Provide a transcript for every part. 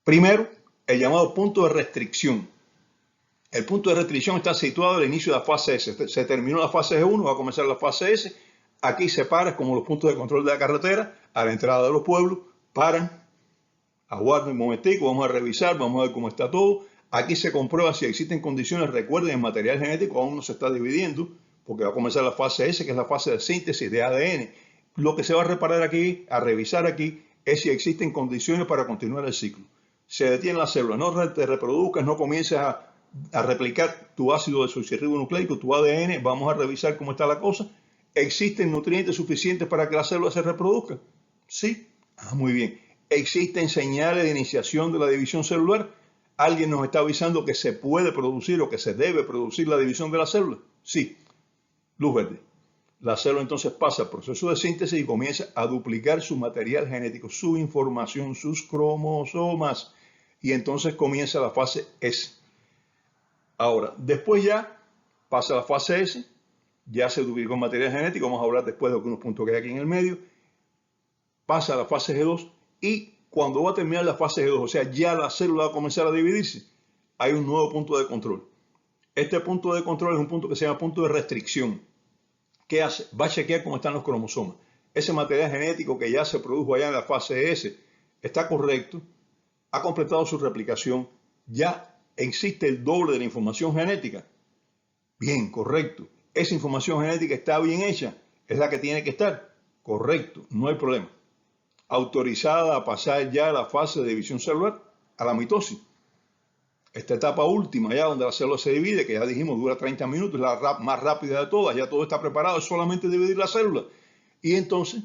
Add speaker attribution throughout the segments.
Speaker 1: Primero, el llamado punto de restricción. El punto de restricción está situado al inicio de la fase S. Se terminó la fase G1, va a comenzar la fase S. Aquí se para como los puntos de control de la carretera, a la entrada de los pueblos, paran, aguarden un momentico, vamos a revisar, vamos a ver cómo está todo. Aquí se comprueba si existen condiciones. Recuerden, el material genético aún no se está dividiendo, porque va a comenzar la fase S, que es la fase de síntesis de ADN. Lo que se va a reparar aquí, a revisar aquí, es si existen condiciones para continuar el ciclo. Se detiene la célula, no te reproduzcas, no comiences a replicar tu ácido desoxirribonucleico, tu ADN. Vamos a revisar cómo está la cosa. ¿Existen nutrientes suficientes para que la célula se reproduzca? Sí. Muy bien. ¿Existen señales de iniciación de la división celular? ¿Alguien nos está avisando que se puede producir o que se debe producir la división de la célula? Sí. Luz verde. La célula entonces pasa al proceso de síntesis y comienza a duplicar su material genético, su información, sus cromosomas. Y entonces comienza la fase S. Ahora, después ya pasa la fase S, ya se duplicó el material genético, vamos a hablar después de algunos puntos que hay aquí en el medio. Pasa a la fase G2 y cuando va a terminar la fase G2, o sea, ya la célula va a comenzar a dividirse, hay un nuevo punto de control. Este punto de control es un punto que se llama punto de restricción. ¿Qué hace? Va a chequear cómo están los cromosomas. Ese material genético que ya se produjo allá en la fase S está correcto, ha completado su replicación, ya existe el doble de la información genética. Bien, correcto. Esa información genética está bien hecha, es la que tiene que estar. Correcto, no hay problema. Autorizada a pasar ya a la fase de división celular, a la mitosis. Esta etapa última, ya donde la célula se divide, que ya dijimos dura 30 minutos, es la más rápida de todas, ya todo está preparado, es solamente dividir la célula. Y entonces,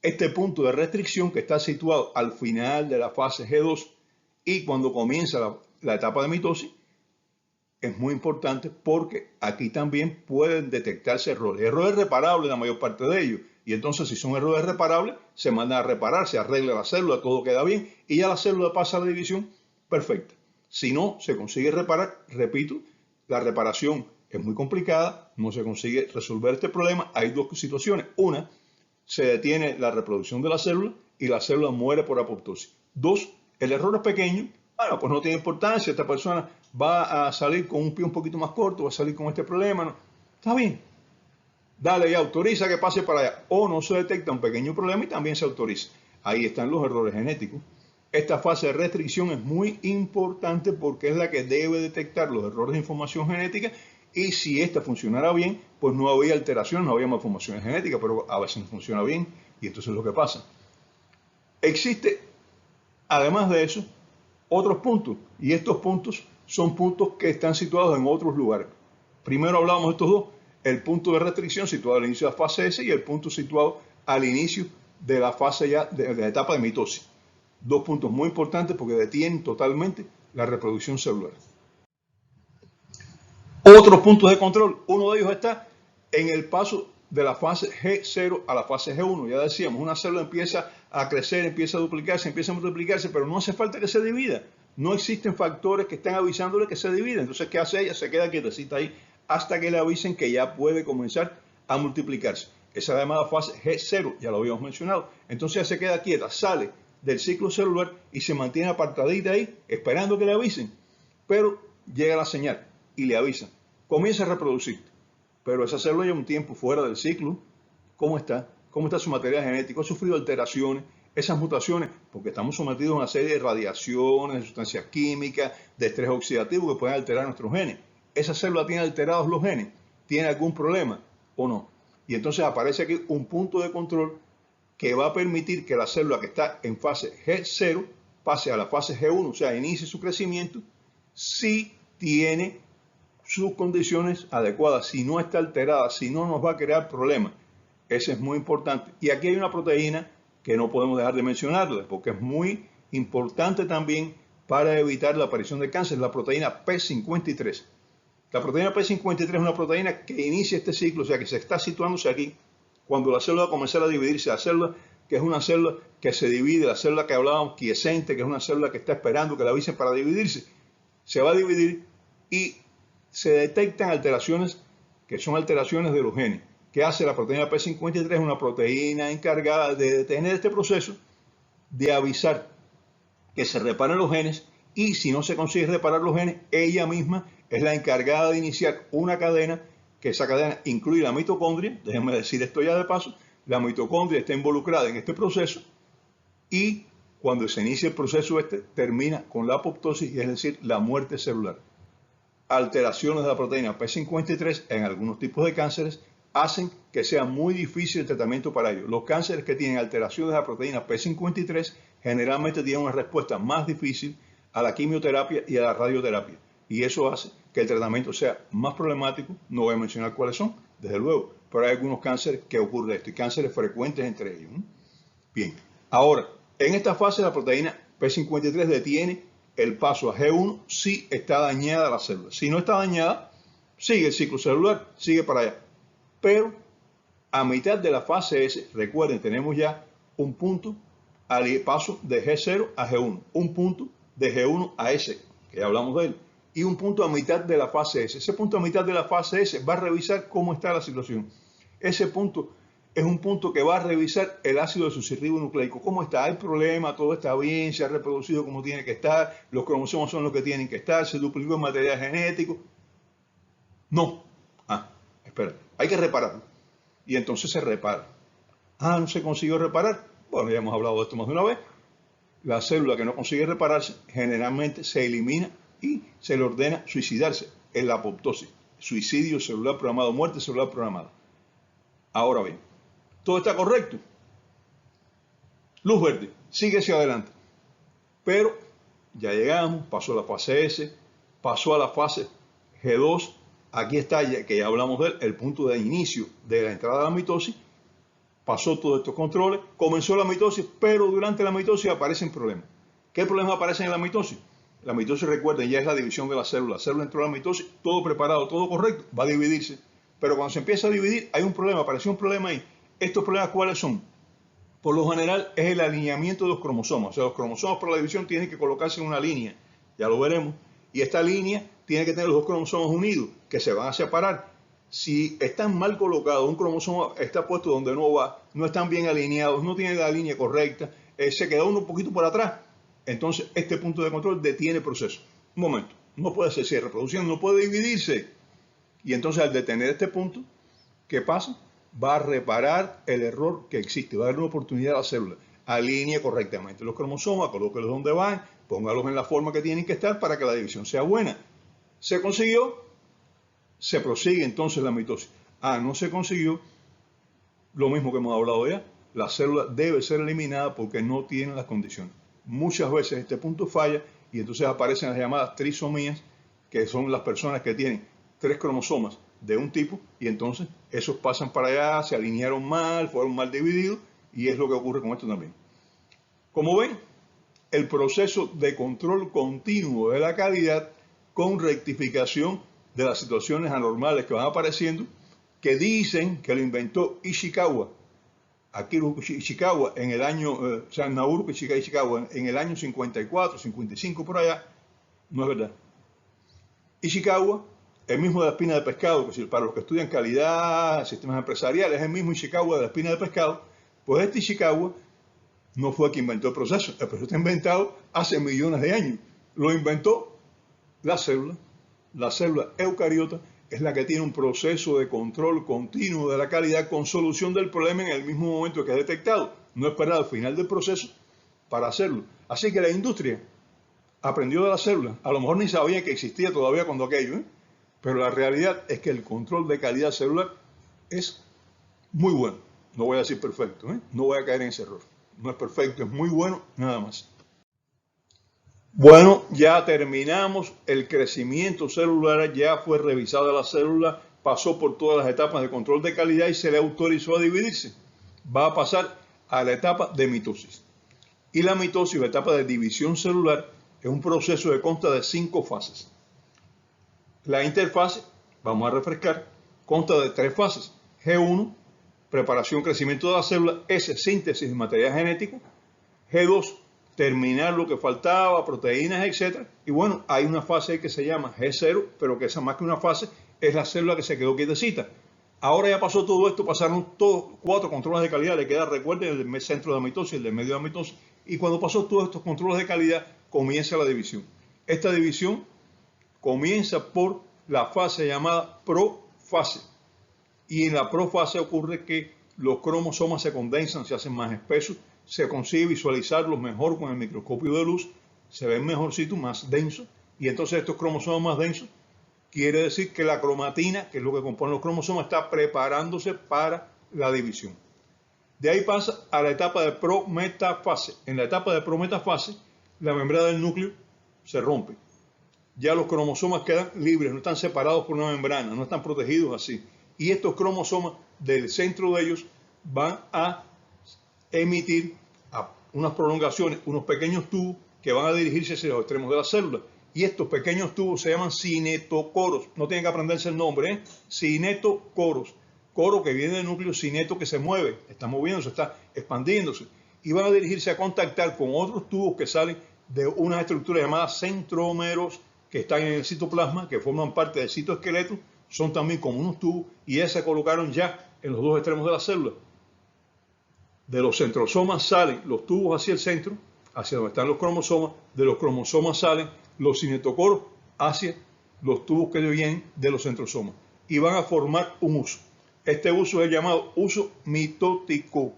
Speaker 1: este punto de restricción que está situado al final de la fase G2 y cuando comienza la etapa de mitosis, es muy importante porque aquí también pueden detectarse errores. Errores reparables la mayor parte de ellos. Y entonces si son errores reparables, se mandan a reparar, se arregla la célula, todo queda bien y ya la célula pasa a la división perfecta. Si no se consigue reparar, repito, la reparación es muy complicada, no se consigue resolver este problema. Hay dos situaciones. Una, se detiene la reproducción de la célula y la célula muere por apoptosis. Dos, el error es pequeño, bueno, pues no tiene importancia, esta persona va a salir con un pie un poquito más corto, va a salir con este problema, ¿no? Está bien, dale, ya autoriza que pase para allá. O no se detecta un pequeño problema y también se autoriza. Ahí están los errores genéticos. Esta fase de restricción es muy importante porque es la que debe detectar los errores de información genética y si esta funcionara bien, pues no había alteraciones, no había malformaciones genéticas, pero a veces no funciona bien y entonces es lo que pasa. Existe, además de eso, otros puntos y estos puntos son puntos que están situados en otros lugares. Primero hablamos de estos dos, el punto de restricción situado al inicio de la fase S y el punto situado al inicio de la fase ya de la etapa de mitosis. Dos puntos muy importantes porque detienen totalmente la reproducción celular. Otros puntos de control, uno de ellos está en el paso de la fase G0 a la fase G1. Ya decíamos, una célula empieza a crecer, empieza a duplicarse, empieza a multiplicarse, pero no hace falta que se divida. No existen factores que estén avisándole que se divida. Entonces, ¿qué hace ella? Se queda quietecita ahí hasta que le avisen que ya puede comenzar a multiplicarse. Esa es la llamada fase G0, ya lo habíamos mencionado. Entonces ya se queda quieta, sale del ciclo celular y se mantiene apartadita ahí, esperando que le avisen. Pero llega la señal y le avisan. Comienza a reproducir, pero esa célula lleva un tiempo fuera del ciclo. ¿Cómo está? ¿Cómo está su material genético? ¿Ha sufrido alteraciones? Esas mutaciones, porque estamos sometidos a una serie de radiaciones, de sustancias químicas, de estrés oxidativo que pueden alterar nuestros genes. ¿Esa célula tiene alterados los genes? ¿Tiene algún problema o no? Y entonces aparece aquí un punto de control que va a permitir que la célula que está en fase G0 pase a la fase G1, o sea, inicie su crecimiento, si tiene sus condiciones adecuadas, si no está alterada, si no nos va a crear problemas. Eso es muy importante. Y aquí hay una proteína que no podemos dejar de mencionarla, porque es muy importante también para evitar la aparición de cáncer, la proteína P53. La proteína P53 es una proteína que inicia este ciclo, o sea que se está situándose aquí, cuando la célula va a comenzar a dividirse, la célula que es una célula que se divide, la célula que hablábamos quiescente, que es una célula que está esperando que la avisen para dividirse, se va a dividir y se detectan alteraciones que son alteraciones de los genes. ¿Qué hace la proteína P53? Es una proteína encargada de detener este proceso, de avisar que se reparen los genes, y si no se consigue reparar los genes, ella misma es la encargada de iniciar una cadena, que esa cadena incluye la mitocondria. Déjenme decir esto ya de paso: la mitocondria está involucrada en este proceso, y cuando se inicia el proceso termina con la apoptosis, es decir, la muerte celular. Alteraciones de la proteína P53 en algunos tipos de cánceres hacen que sea muy difícil el tratamiento para ellos. Los cánceres que tienen alteraciones de la proteína P53 generalmente tienen una respuesta más difícil a la quimioterapia y a la radioterapia, y eso hace que el tratamiento sea más problemático. No voy a mencionar cuáles son, desde luego, pero hay algunos cánceres que ocurre esto, y cánceres frecuentes entre ellos. Bien, ahora, en esta fase la proteína P53 detiene el paso a G1 si está dañada la célula. Si no está dañada, sigue el ciclo celular, sigue para allá. Pero a mitad de la fase S, recuerden, tenemos ya un punto al paso de G0 a G1, un punto de G1 a S, que ya hablamos de él, y un punto a mitad de la fase S. Ese punto a mitad de la fase S va a revisar cómo está la situación. Ese punto es un punto que va a revisar el ácido desoxirribonucleico. ¿Cómo está? ¿Hay problema? ¿Todo está bien? ¿Se ha reproducido como tiene que estar? ¿Los cromosomas son los que tienen que estar? ¿Se duplicó el material genético? No. Espera. Hay que repararlo. Y entonces se repara. No se consiguió reparar. Bueno, ya hemos hablado de esto más de una vez. La célula que no consigue repararse generalmente se elimina y se le ordena suicidarse en la apoptosis. Suicidio celular programado, muerte celular programada. Ahora bien, todo está correcto. Luz verde, sigue hacia adelante. Pero ya llegamos, pasó la fase S, pasó a la fase G2. Aquí está, que ya hablamos de él, el punto de inicio de la entrada de la mitosis. Pasó todos estos controles, comenzó la mitosis, pero durante la mitosis aparecen problemas. ¿Qué problemas aparecen en la mitosis? La mitosis, recuerden, ya es la división de la célula. La célula entró a la mitosis, todo preparado, todo correcto, va a dividirse. Pero cuando se empieza a dividir, hay un problema, apareció un problema ahí. ¿Estos problemas cuáles son? Por lo general es el alineamiento de los cromosomas. O sea, los cromosomas por la división tienen que colocarse en una línea, ya lo veremos. Y esta línea tiene que tener los dos cromosomas unidos, que se van a separar. Si están mal colocados, un cromosoma está puesto donde no va, no están bien alineados, no tiene la línea correcta, se queda uno un poquito por atrás, entonces este punto de control detiene el proceso. Un momento, no puede seguir reproduciendo, no puede dividirse. Y entonces al detener este punto, ¿qué pasa? Va a reparar el error que existe, va a dar una oportunidad a la célula. Alinee correctamente los cromosomas, colóquelos donde van, póngalos en la forma que tienen que estar para que la división sea buena. ¿Se consiguió? Se prosigue entonces la mitosis. No se consiguió, lo mismo que hemos hablado ya, la célula debe ser eliminada porque no tiene las condiciones. Muchas veces este punto falla y entonces aparecen las llamadas trisomías, que son las personas que tienen 3 cromosomas de un tipo, y entonces esos pasan para allá, se alinearon mal, fueron mal divididos, y es lo que ocurre con esto también. Como ven, el proceso de control continuo de la calidad con rectificación de las situaciones anormales que van apareciendo, que dicen que lo inventó Ishikawa, Akira Ishikawa, en el año, Naoru Ishikawa, en el año 54, 55 por allá. No es verdad. Ishikawa, el mismo de la espina de pescado, que para los que estudian calidad, sistemas empresariales, es el mismo Ishikawa de la espina de pescado. Pues este Ishikawa no fue el que inventó el proceso está inventado hace millones de años. Lo inventó la célula. La célula eucariota es la que tiene un proceso de control continuo de la calidad con solución del problema en el mismo momento que es detectado. No esperar al final del proceso para hacerlo. Así que la industria aprendió de la célula. A lo mejor ni sabía que existía todavía cuando aquello, pero la realidad es que el control de calidad celular es muy bueno. No voy a decir perfecto, no voy a caer en ese error. No es perfecto, es muy bueno, nada más. Bueno, ya terminamos el crecimiento celular, ya fue revisada la célula, pasó por todas las etapas de control de calidad y se le autorizó a dividirse. Va a pasar a la etapa de mitosis. Y la mitosis, la etapa de división celular, es un proceso que consta de 5 fases. La interfase, vamos a refrescar, consta de 3 fases. G1, preparación, crecimiento de la célula. S, síntesis de material genético. G2, terminar lo que faltaba, proteínas, etc. Y bueno, hay una fase que se llama G0, pero que esa más que una fase es la célula que se quedó quietecita. Ahora ya pasó todo esto, pasaron todos 4 controles de calidad. Le queda, recuerden, el del centro de la mitosis, el del medio de la mitosis. Y cuando pasó todos estos controles de calidad, comienza la división. Esta división comienza por la fase llamada profase. Y en la profase ocurre que los cromosomas se condensan, se hacen más espesos, se consigue visualizarlos mejor con el microscopio de luz, se ven mejorcito, más densos, y entonces estos cromosomas más densos quiere decir que la cromatina, que es lo que compone los cromosomas, está preparándose para la división. De ahí pasa a la etapa de prometafase. En la etapa de prometafase, la membrana del núcleo se rompe. Ya los cromosomas quedan libres, no están separados por una membrana, no están protegidos así. Y estos cromosomas del centro de ellos van a emitir unas prolongaciones, unos pequeños tubos que van a dirigirse hacia los extremos de la célula. Y estos pequeños tubos se llaman cinetocoros. No tienen que aprenderse el nombre, ¿eh? Cinetocoros. Coro que viene del núcleo, cineto que se mueve, está moviéndose, está expandiéndose. Y van a dirigirse a contactar con otros tubos que salen de unas estructuras llamadas centrómeros que están en el citoplasma, que forman parte del citoesqueleto, son también como unos tubos y ya se colocaron ya en los dos extremos de la célula. De los centrosomas salen los tubos hacia el centro, hacia donde están los cromosomas, de los cromosomas salen los cinetocoros hacia los tubos que vienen de los centrosomas y van a formar un uso. Este uso es llamado uso mitótico,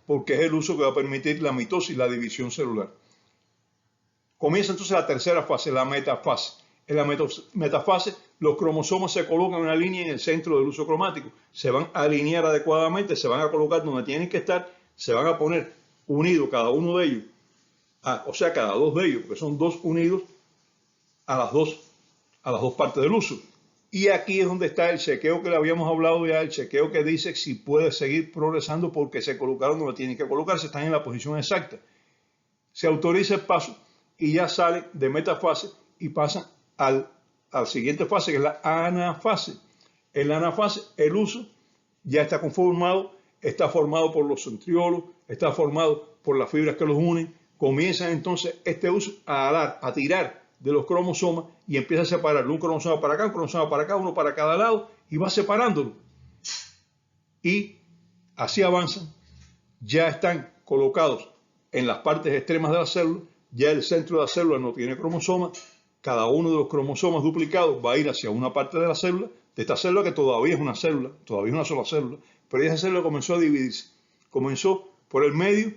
Speaker 1: porque es el uso que va a permitir la mitosis, la división celular. Comienza entonces la tercera fase, la metafase. En la metafase, los cromosomas se colocan en una línea en el centro del uso cromático. Se van a alinear adecuadamente, se van a colocar donde tienen que estar, se van a poner unidos cada uno de ellos, o sea, cada dos de ellos, porque son dos unidos a las dos partes del uso. Y aquí es donde está el chequeo que le habíamos hablado ya, el chequeo que dice si puede seguir progresando porque se colocaron donde tienen que colocarse, están en la posición exacta. Se autoriza el paso y ya sale de metafase y pasan a la siguiente fase, que es la anafase. En la anafase, el uso ya está conformado, está formado por los centriolos, está formado por las fibras que los unen. Comienza entonces este uso a tirar de los cromosomas y empieza a separar un cromosoma para acá, un cromosoma para acá, uno para cada lado y va separándolo. Y así avanzan, ya están colocados en las partes extremas de la célula, ya el centro de la célula no tiene cromosomas, cada uno de los cromosomas duplicados va a ir hacia una parte de la célula, de esta célula que todavía es una célula, todavía es una sola célula, pero esa célula comenzó a dividirse, comenzó por el medio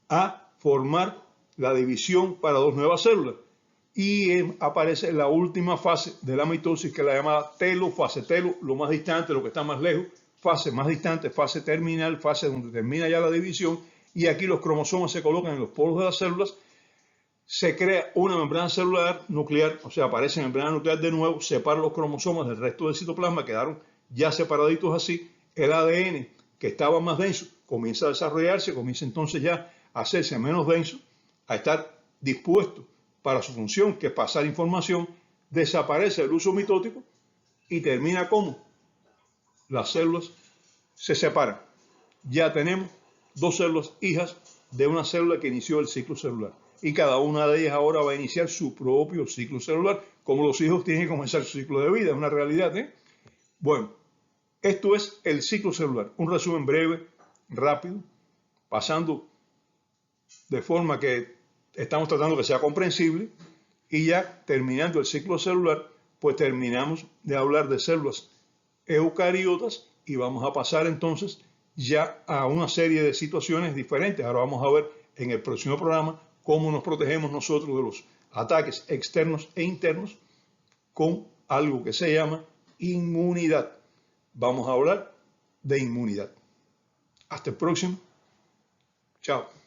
Speaker 1: a formar la división para dos nuevas células. Y aparece la última fase de la mitosis, que es la llamada telofase. Telo, lo más distante, lo que está más lejos. Fase más distante, fase terminal, fase donde termina ya la división. Y aquí los cromosomas se colocan en los polos de las células. Se crea una membrana celular nuclear, o sea, aparece membrana nuclear de nuevo, separa los cromosomas del resto del citoplasma, quedaron ya separaditos así. El ADN, que estaba más denso, comienza a desarrollarse, comienza entonces ya a hacerse menos denso, a estar dispuesto para su función, que es pasar información, desaparece el uso mitótico y termina como las células se separan. Ya tenemos dos células hijas de una célula que inició el ciclo celular. Y cada una de ellas ahora va a iniciar su propio ciclo celular, como los hijos tienen que comenzar su ciclo de vida, es una realidad, ¿eh? Bueno, esto es el ciclo celular. Un resumen breve, rápido, pasando de forma que estamos tratando que sea comprensible y ya terminando el ciclo celular, pues terminamos de hablar de células eucariotas y vamos a pasar entonces ya a una serie de situaciones diferentes. Ahora vamos a ver en el próximo programa cómo nos protegemos nosotros de los ataques externos e internos con algo que se llama inmunidad. Vamos a hablar de inmunidad. Hasta el próximo. Chao.